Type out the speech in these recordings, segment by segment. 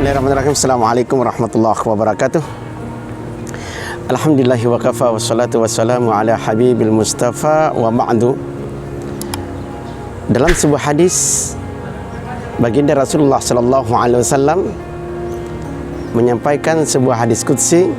Bismillahirrahmanirrahim. Assalamualaikum warahmatullahi wabarakatuh. Alhamdulillahi wa kafa wassalatu wassalamu ala habibil mustafa wa ba'du. Dalam sebuah hadis baginda Rasulullah sallallahu alaihi wasallam menyampaikan sebuah hadis qudsi.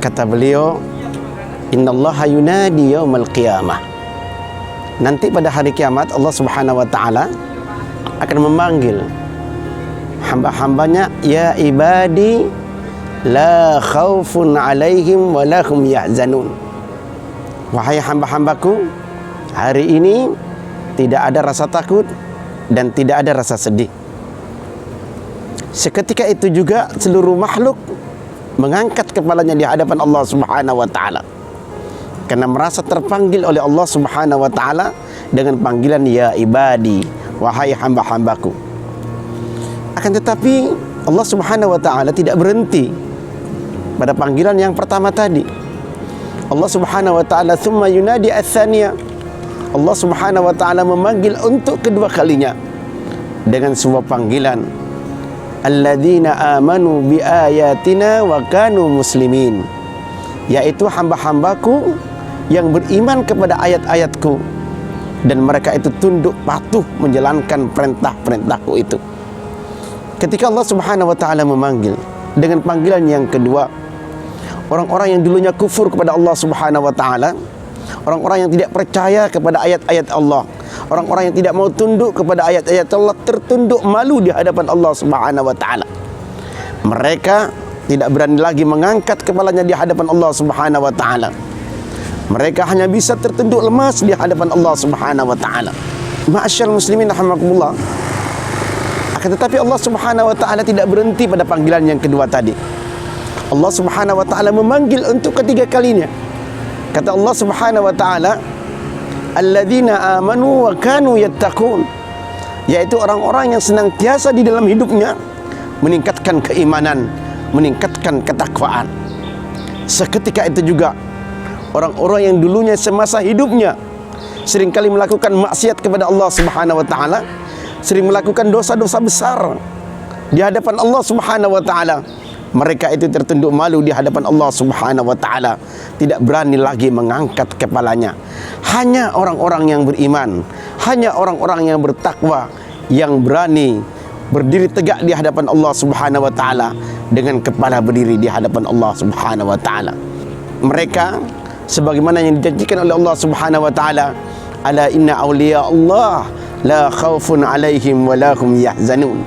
Kata beliau, innallaha yunadi yaumal qiyamah. Nanti pada hari kiamat Allah Subhanahu wa taala akan memanggil hamba-hambanya, ya ibadi la khaufun alaihim wa lahum yahzanun. Wahai hamba-hambaku, hari ini tidak ada rasa takut dan tidak ada rasa sedih. Seketika itu juga seluruh makhluk mengangkat kepalanya di hadapan Allah Subhanahu wa taala karena merasa terpanggil oleh Allah Subhanahu wa taala dengan panggilan ya ibadi, wahai hamba-hambaku. Akan tetapi Allah Subhanahu wa taala tidak berhenti pada panggilan yang pertama tadi. Allah Subhanahu wa taala tsumma yunadi ats-tsaniyah. Allah Subhanahu wa taala memanggil untuk kedua kalinya dengan sebuah panggilan, alladzina amanu bi ayatina wa kanu muslimin, yaitu hamba-hambaku yang beriman kepada ayat-ayatku dan mereka itu tunduk patuh menjalankan perintah-perintahku itu. Ketika Allah Subhanahu wa taala memanggil dengan panggilan yang kedua, orang-orang yang dulunya kufur kepada Allah Subhanahu wa taala, orang-orang yang tidak percaya kepada ayat-ayat Allah, orang-orang yang tidak mau tunduk kepada ayat-ayat Allah, tertunduk malu di hadapan Allah Subhanahu wa taala. Mereka tidak berani lagi mengangkat kepalanya di hadapan Allah Subhanahu wa taala. Mereka hanya bisa tertunduk lemas di hadapan Allah Subhanahu wa taala. Ma'asyiral muslimin rahimakumullah. Akan tetapi Allah Subhanahu wa taala tidak berhenti pada panggilan yang kedua tadi. Allah Subhanahu wa taala memanggil untuk ketiga kalinya. Kata Allah Subhanahu wa taala, alladzina amanu wa kanu yattaqun, yaitu orang-orang yang senantiasa di dalam hidupnya meningkatkan keimanan, meningkatkan ketakwaan. Seketika itu juga orang-orang yang dulunya semasa hidupnya seringkali melakukan maksiat kepada Allah Subhanahu wa taala, sering melakukan dosa-dosa besar di hadapan Allah Subhanahu wa taala, mereka itu tertunduk malu di hadapan Allah Subhanahu wa taala, tidak berani lagi mengangkat kepalanya. Hanya orang-orang yang beriman, hanya orang-orang yang bertakwa yang berani berdiri tegak di hadapan Allah Subhanahu wa taala dengan kepala berdiri di hadapan Allah Subhanahu wa taala. Mereka sebagaimana yang dijanjikan oleh Allah Subhanahu wa taala, ala inna awliya Allah la khaufun alaihim wa lahum yahzanun.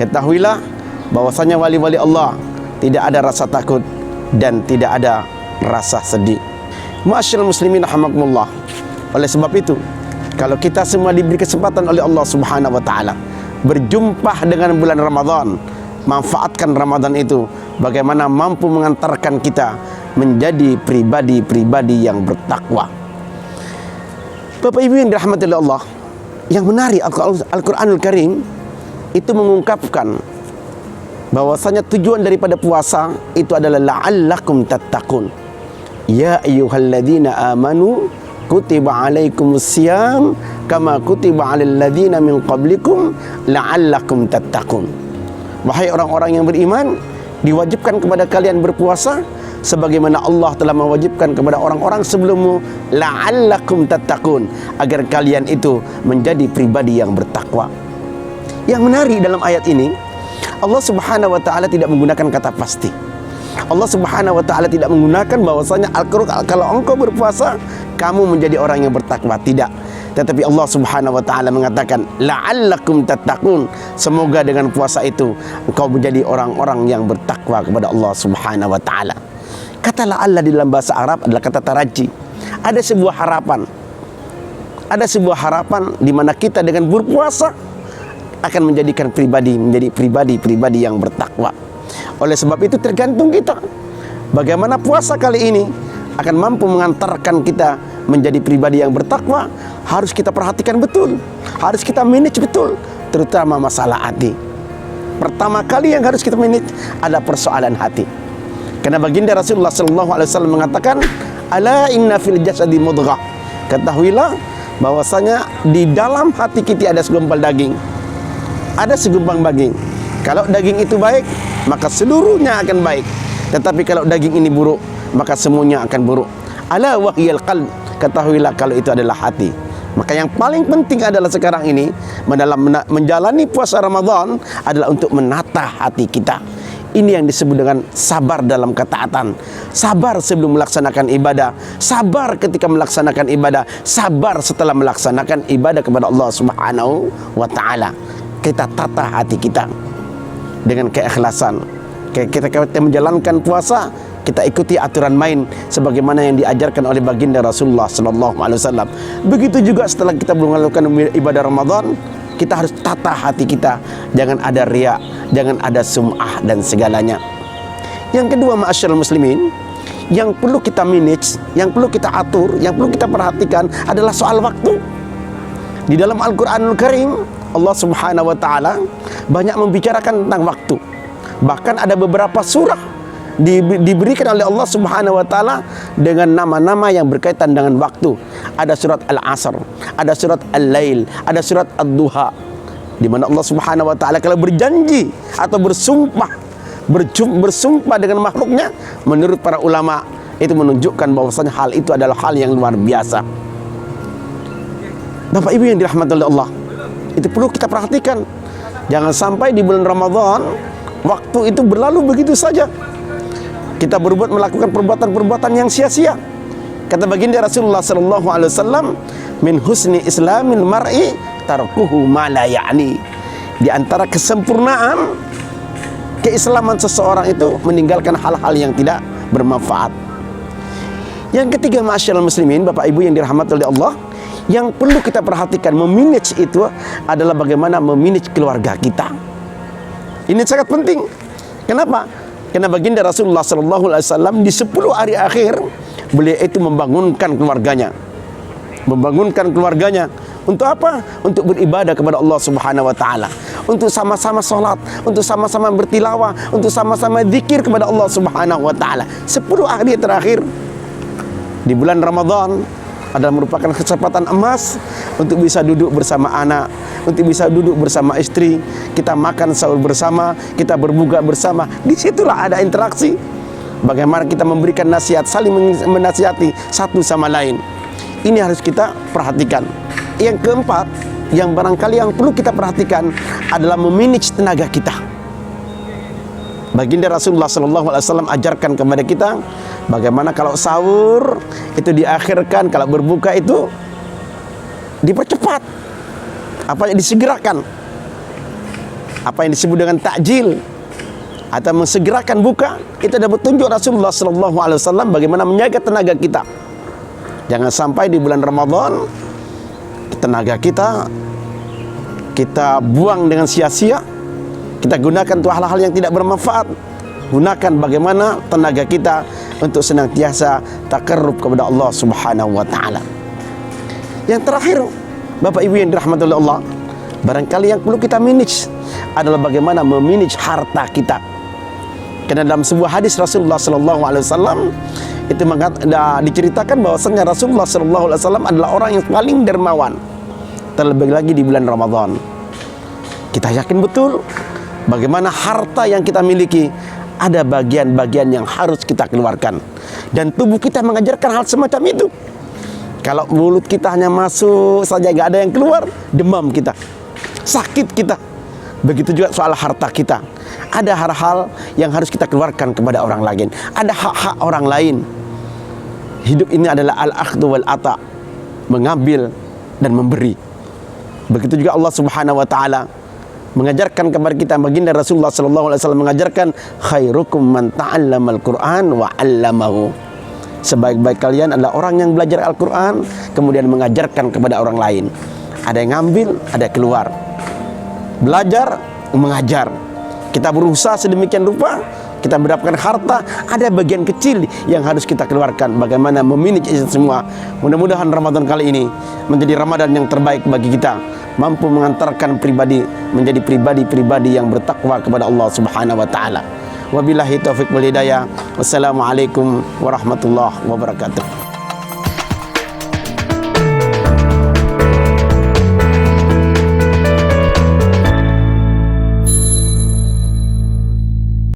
Ketahuilah bahwasanya wali-wali Allah tidak ada rasa takut dan tidak ada rasa sedih. Ma'asyiral muslimin rahimakumullah. Oleh sebab itu, kalau kita semua diberi kesempatan oleh Allah Subhanahu wa taala berjumpa dengan bulan Ramadan, manfaatkan Ramadan itu bagaimana mampu mengantarkan kita menjadi pribadi-pribadi yang bertakwa. Bapak Ibu yang dirahmati oleh Allah, yang menarik Al-Quranul Karim itu mengungkapkan bahwasanya tujuan daripada puasa itu adalah la'allakum tattaqun. Ya ayyuhalladzina amanu kutiba alaikumusiyam kama kutiba alal ladzina min qablikum la'allakum tattaqun. Wahai orang-orang yang beriman, diwajibkan kepada kalian berpuasa sebagaimana Allah telah mewajibkan kepada orang-orang sebelummu, la'allakum tattaqun, agar kalian itu menjadi pribadi yang bertakwa. Yang menarik dalam ayat ini, Allah Subhanahu wa taala tidak menggunakan kata pasti. Allah Subhanahu wa taala tidak menggunakan bahwasanya kalau engkau berpuasa kamu menjadi orang yang bertakwa, tidak. Tetapi Allah Subhanahu wa taala mengatakan la'allakum tattaqun, semoga dengan puasa itu engkau menjadi orang-orang yang bertakwa kepada Allah Subhanahu wa taala. Kata la'alla di dalam bahasa Arab adalah kata taraji. Ada sebuah harapan. Ada sebuah harapan di mana kita dengan berpuasa akan menjadi pribadi-pribadi yang bertakwa. Oleh sebab itu tergantung kita bagaimana puasa kali ini akan mampu mengantarkan kita menjadi pribadi yang bertakwa. Harus kita perhatikan betul, harus kita manage betul, terutama masalah hati. Pertama kali yang harus kita manage adalah persoalan hati. Karena baginda Rasulullah SAW mengatakan, ala inna fil jasadi mudghah, ketahuilah bahwasanya di dalam hati kita ada segumpal daging, ada segumpal daging. Kalau daging itu baik, maka seluruhnya akan baik. Tetapi kalau daging ini buruk, maka semuanya akan buruk. Ala wahyal qalb, ketahuilah kalau itu adalah hati. Maka yang paling penting adalah sekarang ini dalam menjalani puasa Ramadan adalah untuk menata hati kita. Ini yang disebut dengan sabar dalam ketaatan. Sabar sebelum melaksanakan ibadah, sabar ketika melaksanakan ibadah, sabar setelah melaksanakan ibadah kepada Allah Subhanahu wa taala. Kita tata hati kita dengan keikhlasan. Kita menjalankan puasa, kita ikuti aturan main sebagaimana yang diajarkan oleh baginda Rasulullah sallallahu alaihi wasallam. Begitu juga setelah kita melakukan ibadah Ramadan, kita harus tata hati kita. Jangan ada riya, jangan ada sum'ah dan segalanya. Yang kedua, ma'asyiral muslimin, yang perlu kita manage, yang perlu kita atur, yang perlu kita perhatikan adalah soal waktu. Di dalam Al-Qur'anul Karim, Allah Subhanahu wa taala banyak membicarakan tentang waktu. Bahkan ada beberapa surah diberikan oleh Allah Subhanahu wa taala dengan nama-nama yang berkaitan dengan waktu. Ada surat Al-Asr, ada surat Al-Lail, ada surat Ad-Duha, di mana Allah Subhanahu wa taala kalau berjanji atau bersumpah dengan makhluknya, menurut para ulama itu menunjukkan bahwasanya hal itu adalah hal yang luar biasa. Bapak Ibu yang dirahmati oleh Allah, itu perlu kita perhatikan. Jangan sampai di bulan Ramadan waktu itu berlalu begitu saja. Kita melakukan perbuatan-perbuatan yang sia-sia. Kata baginda Rasulullah sallallahu alaihi wasallam, min husni islamil mar'i tarkuhu ma la ya'ni. Di antara kesempurnaan keislaman seseorang itu meninggalkan hal-hal yang tidak bermanfaat. Yang ketiga, ma'asyiral muslimin, Bapak Ibu yang dirahmati oleh Allah, yang perlu kita perhatikan memanage itu adalah bagaimana memanage keluarga kita. Ini sangat penting. Kenapa? Karena baginda Rasulullah sallallahu alaihi wasallam di 10 hari akhir beliau itu membangunkan keluarganya. Membangunkan keluarganya untuk apa? Untuk beribadah kepada Allah Subhanahu wa taala, untuk sama-sama salat, untuk sama-sama bertilawah, untuk sama-sama zikir kepada Allah Subhanahu wa taala. 10 hari terakhir di bulan Ramadan adalah merupakan kesempatan emas untuk bisa duduk bersama anak, untuk bisa duduk bersama istri, kita makan sahur bersama, kita berbuka bersama. Disitulah ada interaksi. Bagaimana kita memberikan nasihat, saling menasihati satu sama lain. Ini harus kita perhatikan. Yang keempat, yang barangkali yang perlu kita perhatikan adalah memanage tenaga kita. Baginda Rasulullah SAW ajarkan kepada kita bagaimana kalau sahur itu diakhirkan, kalau berbuka itu dipercepat, apa yang disegerakan, apa yang disebut dengan takjil atau mensegerakan buka. Itu ada petunjuk Rasulullah SAW bagaimana menjaga tenaga kita. Jangan sampai di bulan Ramadan tenaga kita buang dengan sia-sia. Kita gunakan untuk hal-hal yang tidak bermanfaat. Gunakan bagaimana tenaga kita untuk senantiasa takarrub kepada Allah Subhanahu wa taala. Yang terakhir, Bapak Ibu yang dirahmati oleh Allah, barangkali yang perlu kita manage adalah bagaimana memanage harta kita. Karena dalam sebuah hadis Rasulullah sallallahu alaihi wasallam itu diceritakan bahwasanya Rasulullah sallallahu alaihi wasallam adalah orang yang paling dermawan. Terlebih lagi di bulan Ramadan. Kita yakin betul bagaimana harta yang kita miliki ada bagian-bagian yang harus kita keluarkan, dan tubuh kita mengajarkan hal semacam itu. Kalau mulut kita hanya masuk saja, gak ada yang keluar, demam kita, sakit kita. Begitu juga soal harta kita. Ada hal-hal yang harus kita keluarkan kepada orang lain. Ada hak-hak orang lain. Hidup ini adalah al-akhdhu wal ata, mengambil dan memberi. Begitu juga Allah Subhanahu wa taala mengajarkan kepada kita, baginda Rasulullah sallallahu alaihi wasallam mengajarkan, khairukum man ta'allamal Qur'an wa 'allamahu. Sebaik-baik kalian adalah orang yang belajar Al-Qur'an kemudian mengajarkan kepada orang lain. Ada yang ngambil, ada yang keluar. Belajar, mengajar. Kita berusaha sedemikian rupa, kita mendapatkan harta, ada bagian kecil yang harus kita keluarkan. Bagaimana memanage itu semua. Mudah-mudahan Ramadan kali ini menjadi Ramadan yang terbaik bagi kita, mampu mengantarkan pribadi menjadi pribadi-pribadi yang bertakwa kepada Allah Subhanahu wa taala. Wabillahi taufiq wal hidayah. Wassalamualaikum warahmatullahi wabarakatuh.